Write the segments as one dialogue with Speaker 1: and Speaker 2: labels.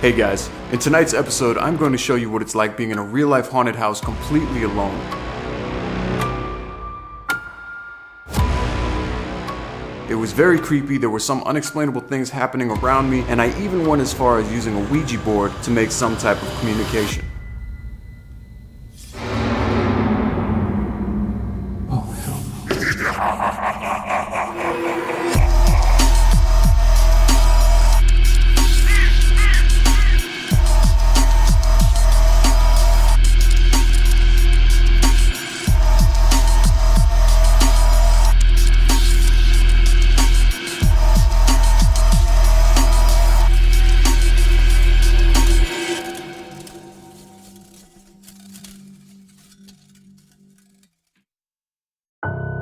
Speaker 1: Hey guys, in tonight's episode, I'm going to show you what it's like being in a real-life haunted house completely alone. It was very creepy, there were some unexplainable things happening around me, and I even went as far as using a Ouija board to make some type of communication.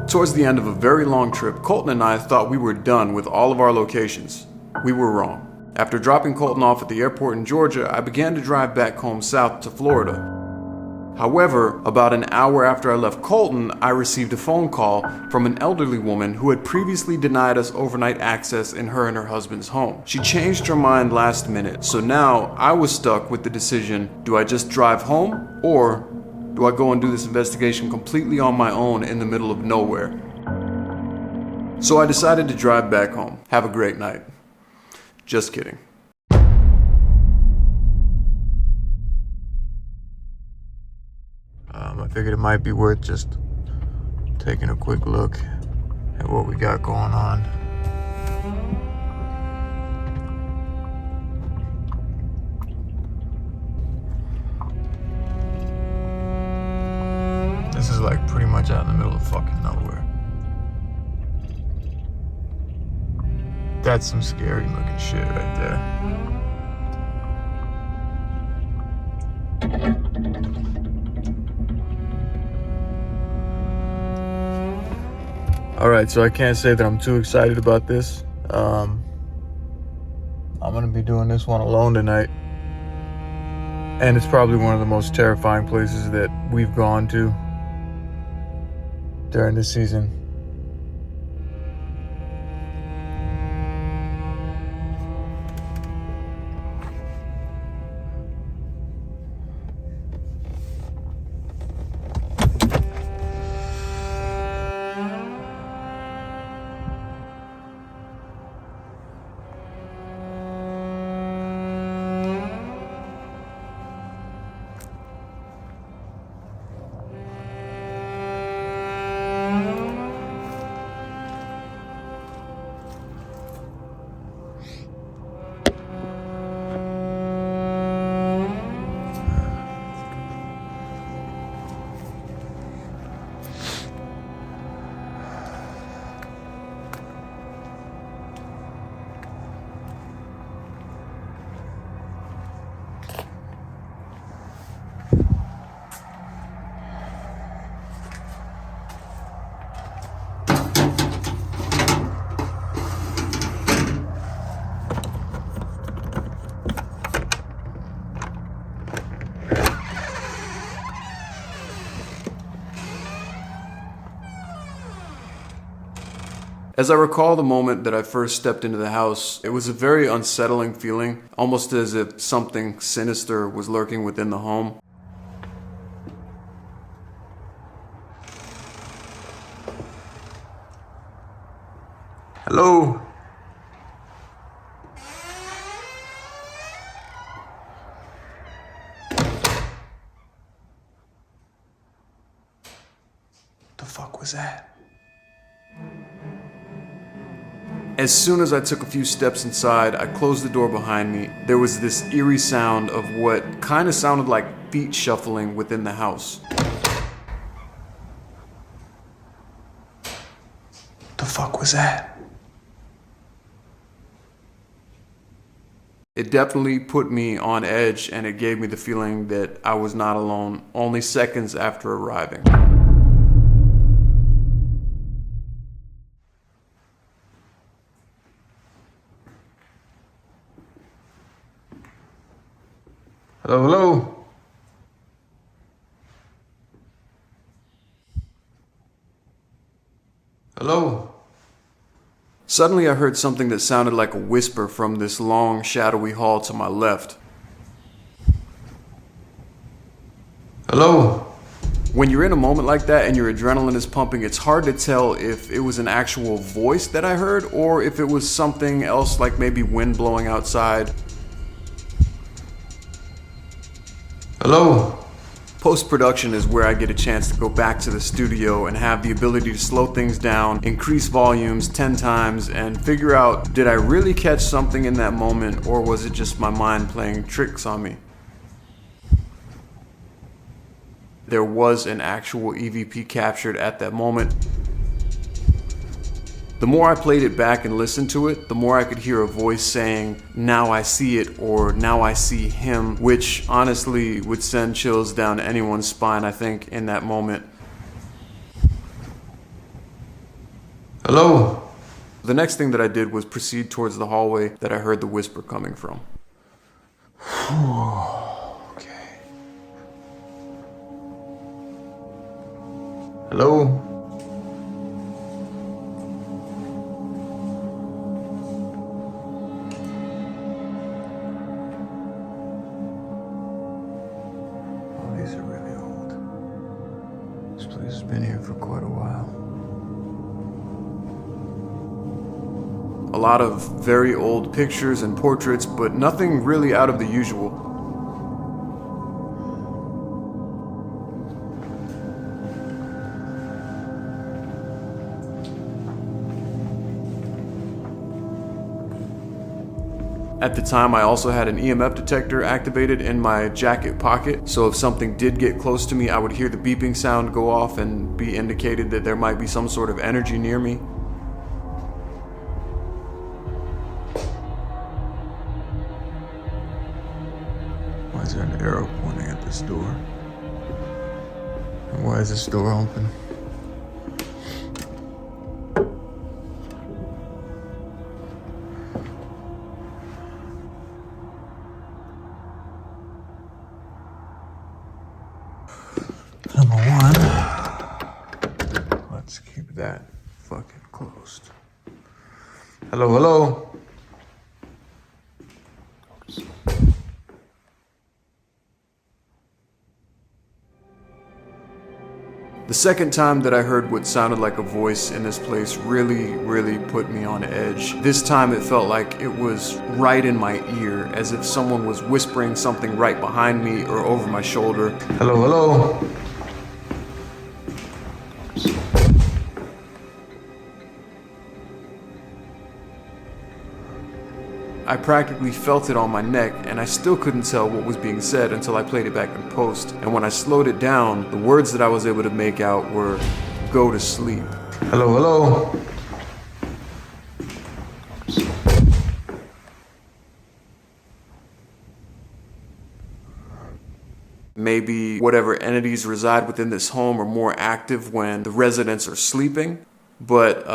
Speaker 1: Towards the end of a very long trip, Colton and I thought we were done with all of our locations. We were wrong. After dropping Colton off at the airport in Georgia, I began to drive back home south to Florida. However, about an hour after I left Colton, I received a phone call from an elderly woman who had previously denied us overnight access in her and her husband's home. She changed her mind last minute, so now I was stuck with the decision, do I just drive home or do I go and do this investigation completely on my own in the middle of nowhere? So I decided to drive back home. Have a great night. Just kidding. I figured it might be worth just taking a quick look at what we got going on. This is like pretty much out in the middle of fucking nowhere. That's some scary looking shit right there. Alright, so I can't say that I'm too excited about this. I'm gonna be doing this one alone tonight. And it's probably one of the most terrifying places that we've gone to during this season. As I recall the moment that I first stepped into the house, it was a very unsettling feeling, almost as if something sinister was lurking within the home. Hello? What the fuck was that? As soon as I took a few steps inside, I closed the door behind me. There was this eerie sound of what kind of sounded like feet shuffling within the house. What the fuck was that? It definitely put me on edge, and it gave me the feeling that I was not alone only seconds after arriving. Hello, hello? Hello? Suddenly I heard something that sounded like a whisper from this long, shadowy hall to my left. Hello? When you're in a moment like that and your adrenaline is pumping, it's hard to tell if it was an actual voice that I heard or if it was something else, like maybe wind blowing outside. Hello? Post-production is where I get a chance to go back to the studio and have the ability to slow things down, increase volumes 10 times, and figure out, did I really catch something in that moment, or was it just my mind playing tricks on me? There was an actual EVP captured at that moment. The more I played it back and listened to it, the more I could hear a voice saying, "Now I see it," or "Now I see him," which honestly would send chills down anyone's spine, I think, in that moment. Hello? The next thing that I did was proceed towards the hallway that I heard the whisper coming from. Okay. Hello? These are really old. This place has been here for quite a while. A lot of very old pictures and portraits, but nothing really out of the usual. At the time, I also had an EMF detector activated in my jacket pocket, so if something did get close to me, I would hear the beeping sound go off and be indicated that there might be some sort of energy near me. Why is there an arrow pointing at this door? And why is this door open? Number one, let's keep that fucking closed. Hello, hello. The second time that I heard what sounded like a voice in this place really put me on edge. This time it felt like it was right in my ear, as if someone was whispering something right behind me or over my shoulder. Hello, hello. I practically felt it on my neck, and I still couldn't tell what was being said until I played it back in post. And when I slowed it down, the words that I was able to make out were, "Go to sleep." Hello, hello. Maybe whatever entities reside within this home are more active when the residents are sleeping, but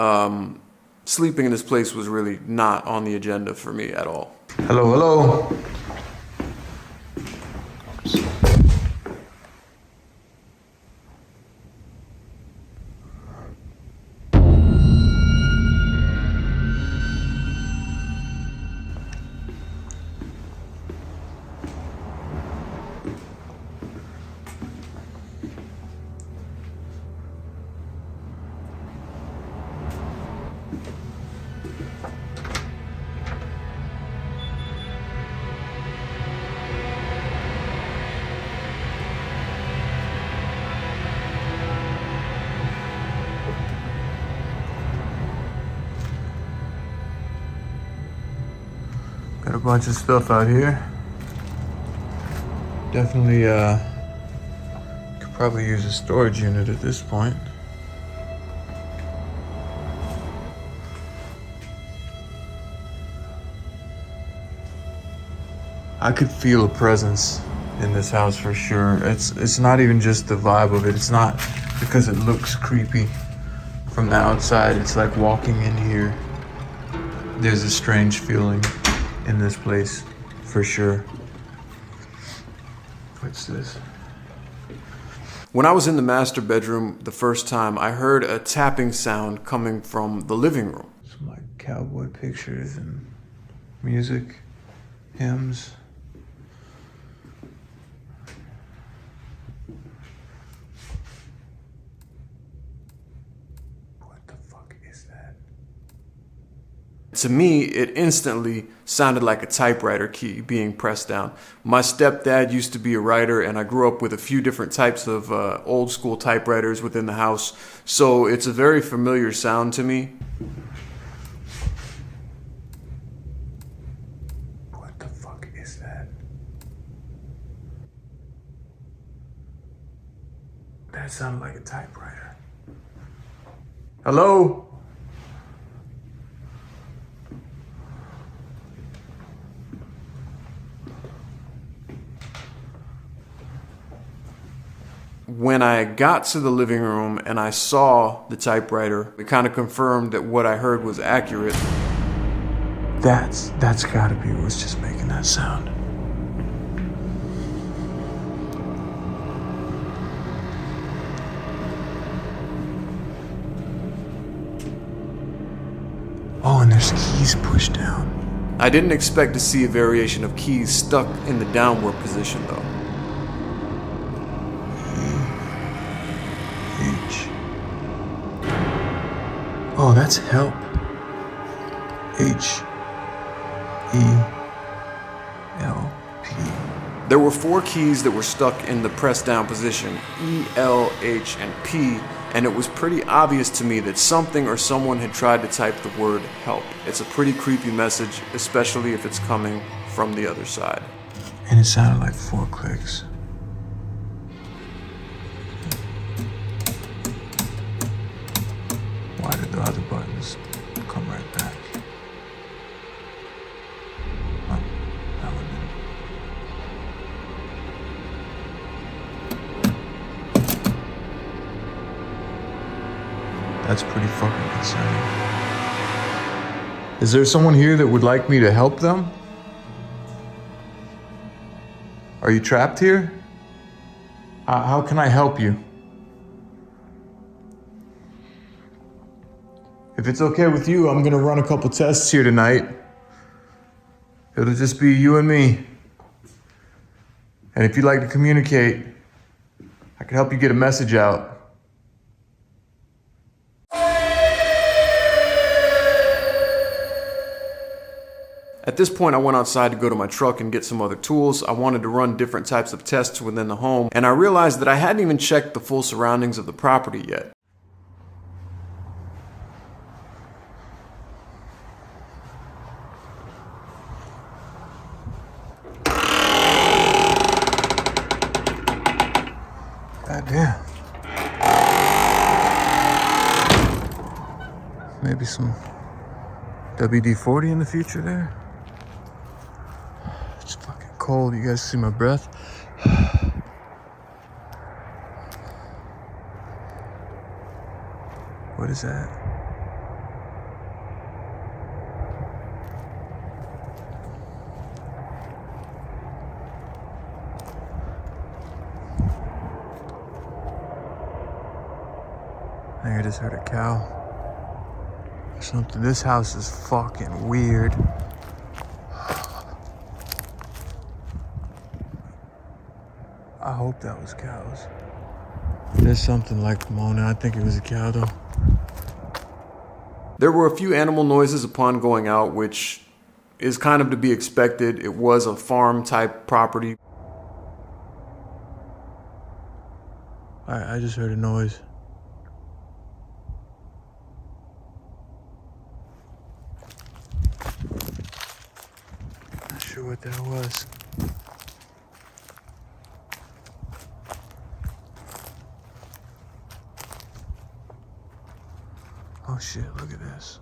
Speaker 1: sleeping in this place was really not on the agenda for me at all. Hello, hello. Got a bunch of stuff out here. Definitely could probably use a storage unit at this point. I could feel a presence in this house for sure. It's not even just the vibe of it. It's not because it looks creepy from the outside. It's like walking in here. There's a strange feeling in this place, for sure. What's this? When I was in the master bedroom the first time, I heard a tapping sound coming from the living room. Some like cowboy pictures and music, hymns. To me, it instantly sounded like a typewriter key being pressed down. My stepdad used to be a writer, and I grew up with a few different types of old school typewriters within the house, so it's a very familiar sound to me. What the fuck is that? That sounded like a typewriter. Hello? When I got to the living room and I saw the typewriter, it kind of confirmed that what I heard was accurate. That's gotta be what's just making that sound. Oh, and there's keys pushed down. I didn't expect to see a variation of keys stuck in the downward position though. Oh, that's help. H-E-L-P. There were 4 keys that were stuck in the press down position, E, L, H, and P, and it was pretty obvious to me that something or someone had tried to type the word help. It's a pretty creepy message, especially if it's coming from the other side. And it sounded like 4 clicks. Why did the other buttons come right back? Oh, that one didn't. That's pretty fucking concerning. Is there someone here that would like me to help them? Are you trapped here? How can I help you? If it's okay with you, I'm gonna run a couple tests here tonight. It'll just be you and me. And if you'd like to communicate, I can help you get a message out. At this point, I went outside to go to my truck and get some other tools. I wanted to run different types of tests within the home, and I realized that I hadn't even checked the full surroundings of the property yet. Yeah. Maybe some WD-40 in the future there. It's fucking cold. You guys see my breath? What is that? I think I just heard a cow or something. This house is fucking weird. I hope that was cows. There's something like moaning. I think it was a cow though. There were a few animal noises upon going out, which is kind of to be expected. It was a farm type property. I just heard a noise. Not sure what that was. Oh shit, look at this.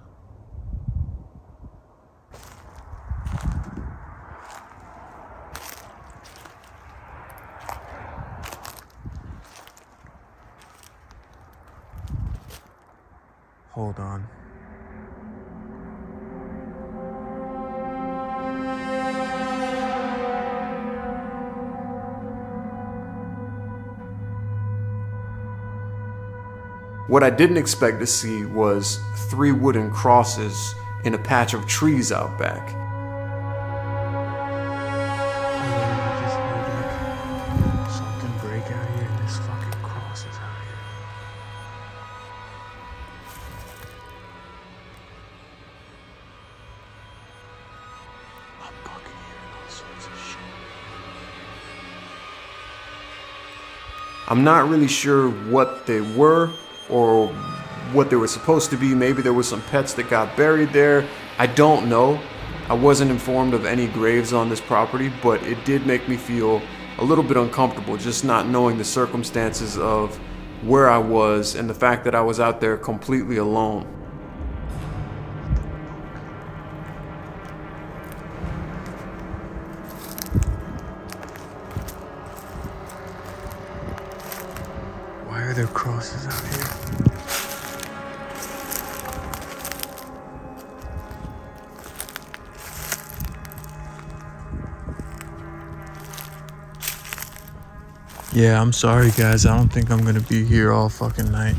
Speaker 1: Hold on. What I didn't expect to see was 3 wooden crosses in a patch of trees out back. I just heard something break out here and there's fucking crosses out here. I'm not really sure what they were or what they were supposed to be. Maybe there was some pets that got buried there. I don't know. I wasn't informed of any graves on this property, but it did make me feel a little bit uncomfortable just not knowing the circumstances of where I was and the fact that I was out there completely alone. Why are there crosses out here? Yeah, I'm sorry guys, I don't think I'm gonna be here all fucking night.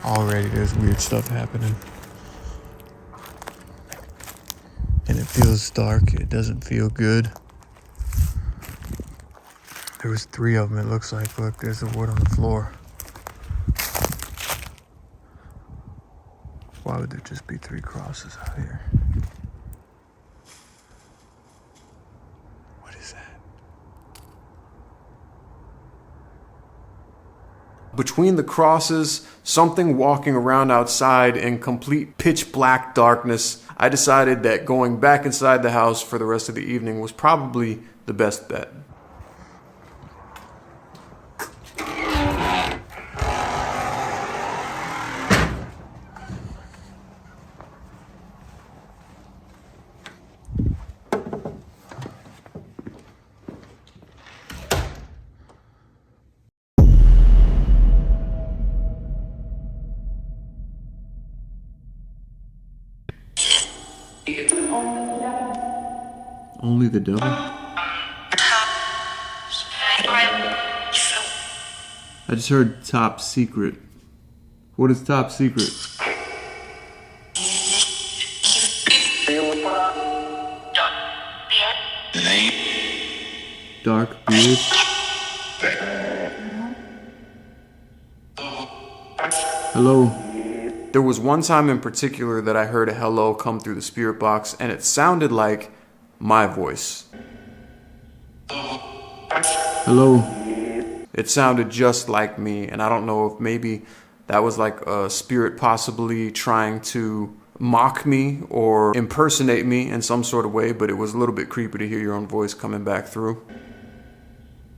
Speaker 1: Already there's weird stuff happening. And it feels dark, it doesn't feel good. There was 3 of them, it looks like. Look, there's a wood on the floor. Why would there just be 3 crosses out here? What is that? Between the crosses, something walking around outside in complete pitch black darkness, I decided that going back inside the house for the rest of the evening was probably the best bet. Only the devil? I just heard top secret. What is top secret? Dark beard? Hello? There was one time in particular that I heard a hello come through the spirit box, and it sounded like my voice. Hello? It sounded just like me, and I don't know if maybe that was like a spirit possibly trying to mock me or impersonate me in some sort of way, but it was a little bit creepy to hear your own voice coming back through.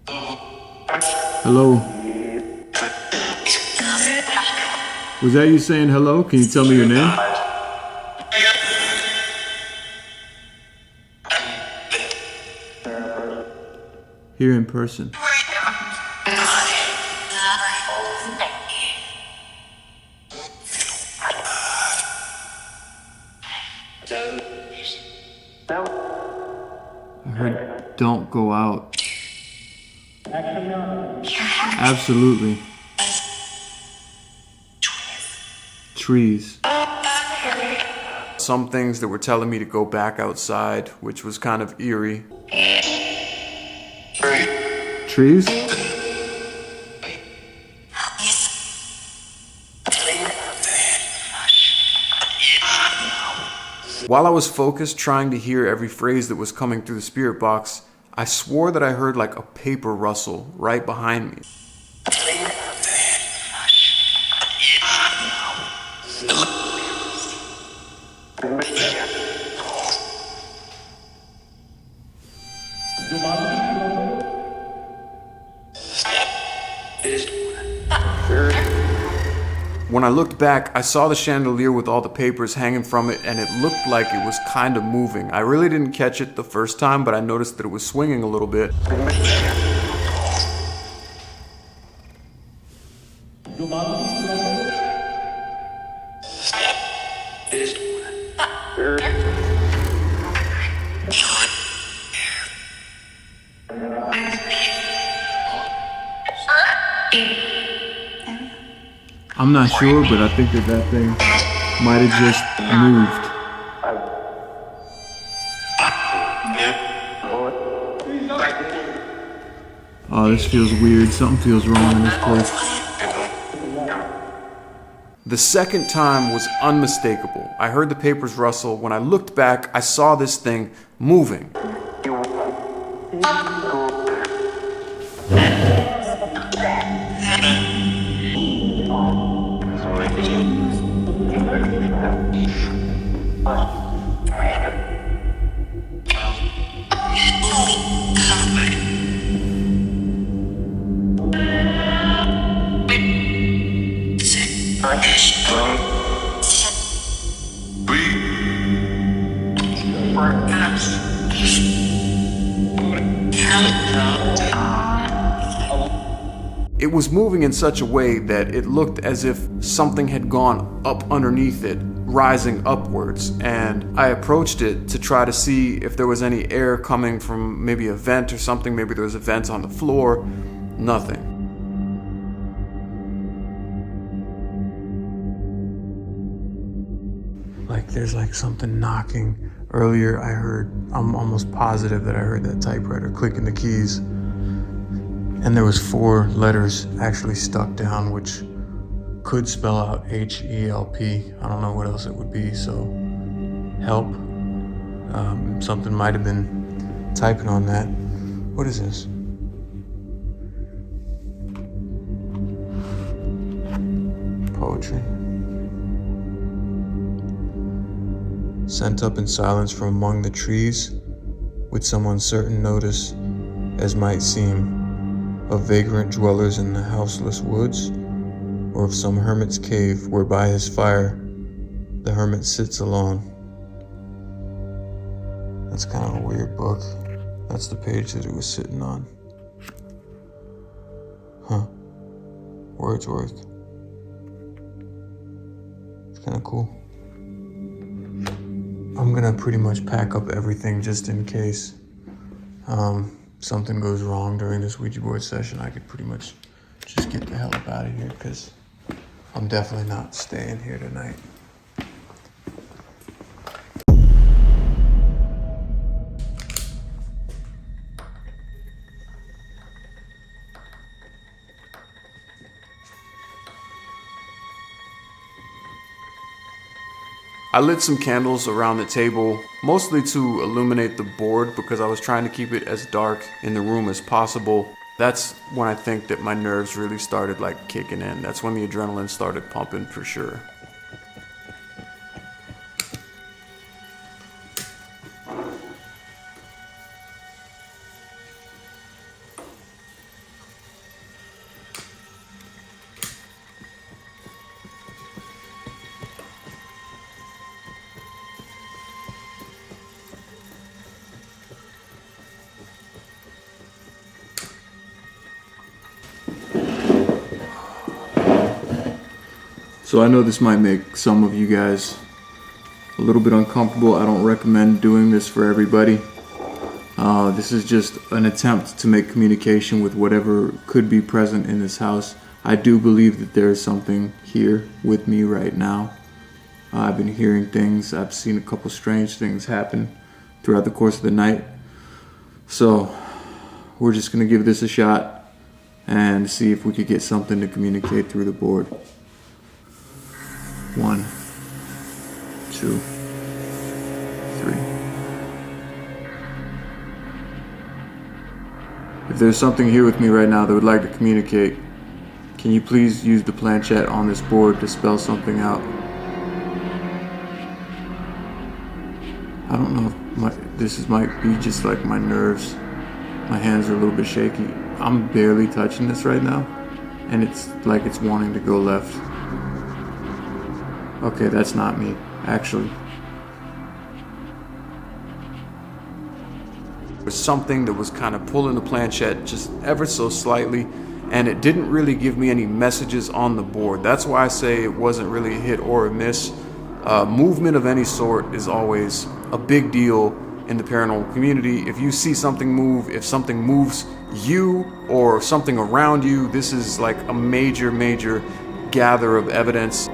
Speaker 1: Hello? Was that you saying hello? Can you tell me your name? Here in person. I heard don't go out. Absolutely. Trees. Some things that were telling me to go back outside, which was kind of eerie. Trees? While I was focused trying to hear every phrase that was coming through the spirit box, I swore that I heard like a paper rustle right behind me. When I looked back, I saw the chandelier with all the papers hanging from it, and it looked like it was kind of moving. I really didn't catch it the first time, but I noticed that it was swinging a little bit. I'm not sure, but I think that thing might have just moved. Oh, this feels weird. Something feels wrong in this place. The second time was unmistakable. I heard the papers rustle. When I looked back, I saw this thing moving. It was moving in such a way that it looked as if something had gone up underneath it, rising upwards, and I approached it to try to see if there was any air coming from maybe a vent or something. Maybe there was a vent on the floor. Nothing. Like there's like something knocking. Earlier I'm almost positive that I heard that typewriter clicking the keys. And there was 4 letters actually stuck down, which could spell out H-E-L-P. I don't know what else it would be, so help. Something might have been typing on that. What is this? Poetry. Sent up in silence from among the trees, with some uncertain notice, as might seem, of vagrant dwellers in the houseless woods, or of some hermit's cave where by his fire the hermit sits alone. That's kind of a weird book. That's the page that it was sitting on. Huh. Wordsworth. It's kind of cool. I'm gonna pretty much pack up everything just in case something goes wrong during this Ouija board session. I could pretty much just get the hell up out of here because I'm definitely not staying here tonight. I lit some candles around the table, mostly to illuminate the board because I was trying to keep it as dark in the room as possible. That's when I think that my nerves really started like kicking in. That's when the adrenaline started pumping for sure. So I know this might make some of you guys a little bit uncomfortable. I don't recommend doing this for everybody. This is just an attempt to make communication with whatever could be present in this house. I do believe that there is something here with me right now. I've been hearing things. I've seen a couple strange things happen throughout the course of the night. So we're just gonna give this a shot and see if we could get something to communicate through the board. 1, 2, 3. If there's something here with me right now that would like to communicate, can you please use the planchette on this board to spell something out? I don't know if this might be just like my nerves. My hands are a little bit shaky. I'm barely touching this right now, and it's like it's wanting to go left. Okay, that's not me, actually. There was something that was kind of pulling the planchette just ever so slightly, and it didn't really give me any messages on the board. That's why I say it wasn't really a hit or a miss. Movement of any sort is always a big deal in the paranormal community. If you see something move, if something moves you or something around you, this is like a major gather of evidence.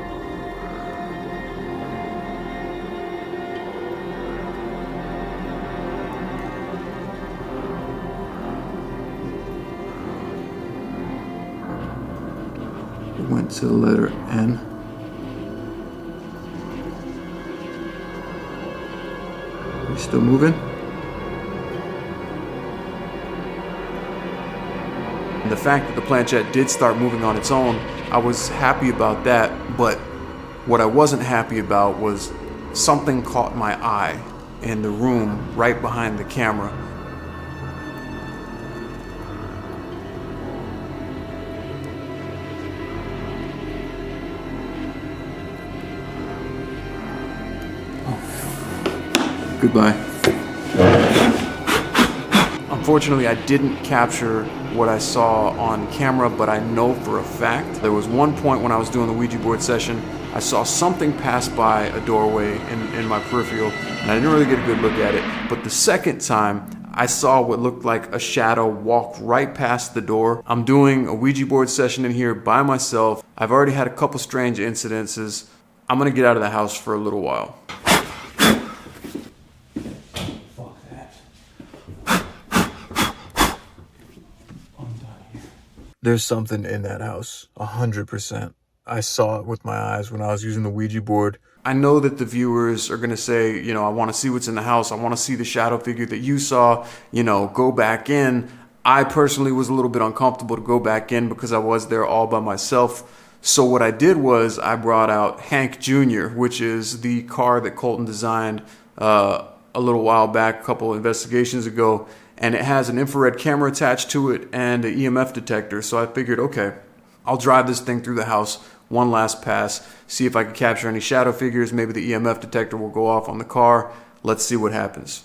Speaker 1: Went to the letter N. Are you still moving? And the fact that the planchette did start moving on its own, I was happy about that, but what I wasn't happy about was something caught my eye in the room right behind the camera. Goodbye. Unfortunately, I didn't capture what I saw on camera, but I know for a fact there was one point when I was doing the Ouija board session, I saw something pass by a doorway in my peripheral, and I didn't really get a good look at it. But the second time, I saw what looked like a shadow walk right past the door. I'm doing a Ouija board session in here by myself. I've already had a couple strange incidences. I'm gonna get out of the house for a little while. There's something in that house, 100%. I saw it with my eyes when I was using the Ouija board. I know that the viewers are gonna say, you know, I wanna see what's in the house. I wanna see the shadow figure that you saw, you know, go back in. I personally was a little bit uncomfortable to go back in because I was there all by myself. So what I did was I brought out Hank Jr., which is the car that Colton designed a little while back, a couple investigations ago. And it has an infrared camera attached to it and an EMF detector. So I figured, okay, I'll drive this thing through the house one last pass, see if I can capture any shadow figures. Maybe the EMF detector will go off on the car. Let's see what happens.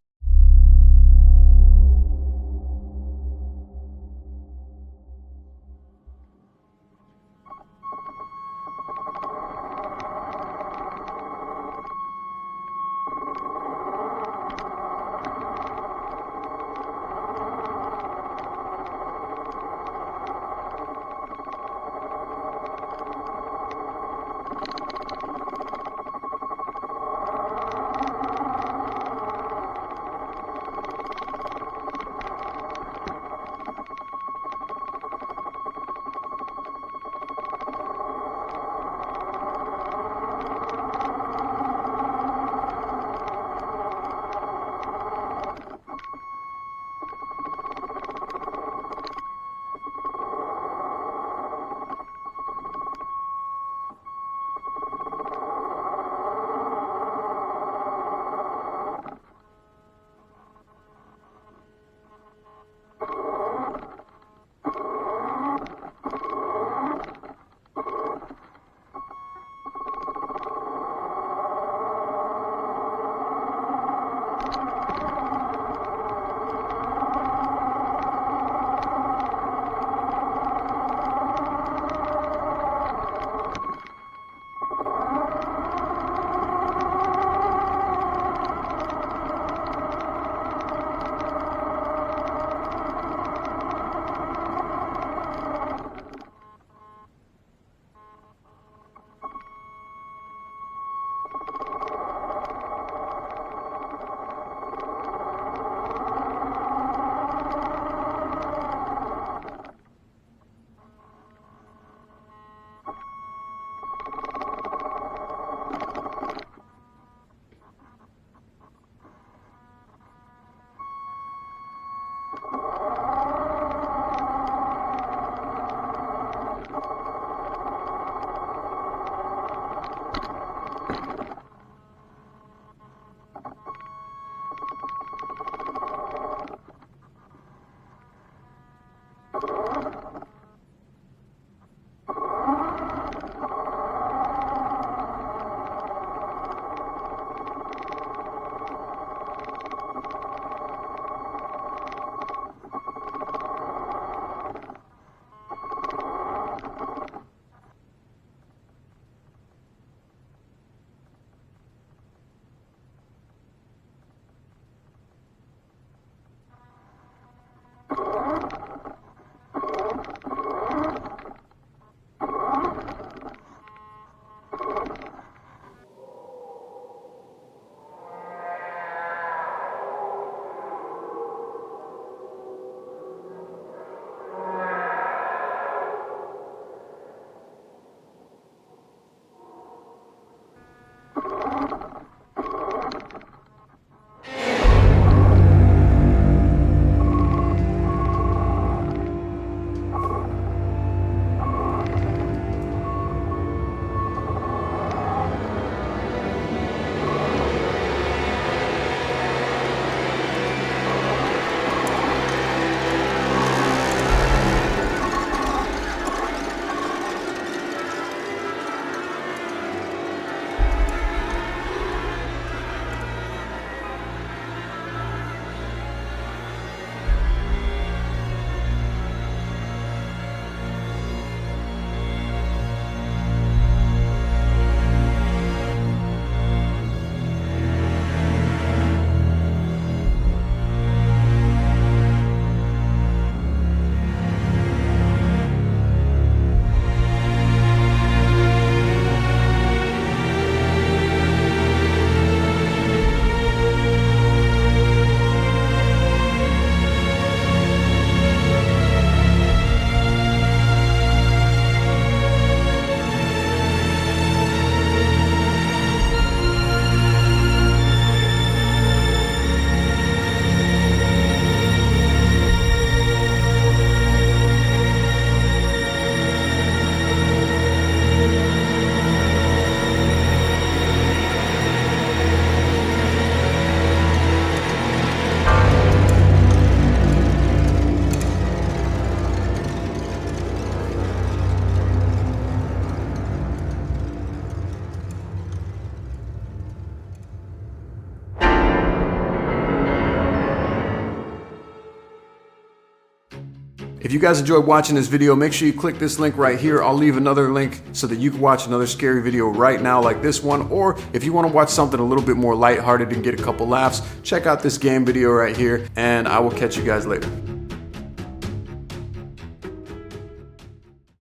Speaker 1: If you guys enjoyed watching this video, make sure you click this link right here. I'll leave another link so that you can watch another scary video right now like this one, or if you want to watch something a little bit more lighthearted and get a couple laughs, check out this game video right here, and I will catch you guys later.